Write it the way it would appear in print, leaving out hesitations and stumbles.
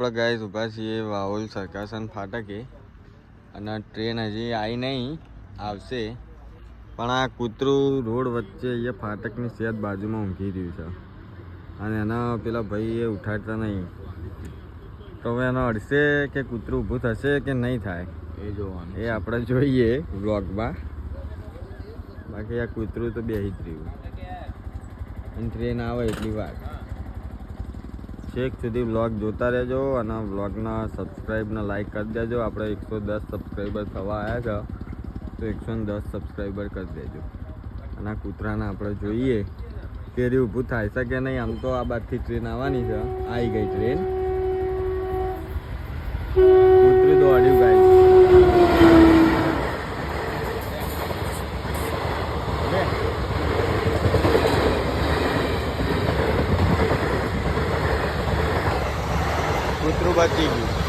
આપણે ગાઈસ ઊભા છીએ વાવોલ સરકાસન ફાટકે અને ટ્રેન હજી આવી નહીં, આવશે. પણ આ કૂતરું રોડ વચ્ચે અહીંયા ફાટકની સેજ બાજુમાં ઊંઘી રહ્યું છે અને એના પેલા ભાઈ એ ઉઠાડતા નહીં. તો હવે એનો અડશે કે કૂતરું ઊભું થશે કે નહીં થાય એ જોવાનું, એ આપણે જોઈએ વ્લોગમાં. બાકી આ કૂતરું તો બેહી જ રહ્યું અને ટ્રેન આવે એટલી વાર. છેક સુધી વ્લોગ જોતા રહેજો અને વ્લોગના સબસ્ક્રાઈબને લાઈક કરી દેજો. આપણે 110 સબસ્ક્રાઈબર થવા આવ્યા છે, તો 110 સબસ્ક્રાઈબર કરી દેજો. અને આ કૂતરાને આપણે જોઈએ કે ઊભું થાય છે કે નહીં. આમ તો આ બાજુથી ટ્રેન આવવાની છે, આવી ગઈ ટ્રેન. કૂતરું દોડ્યું ગાય. કૂતરું બચી ગયું.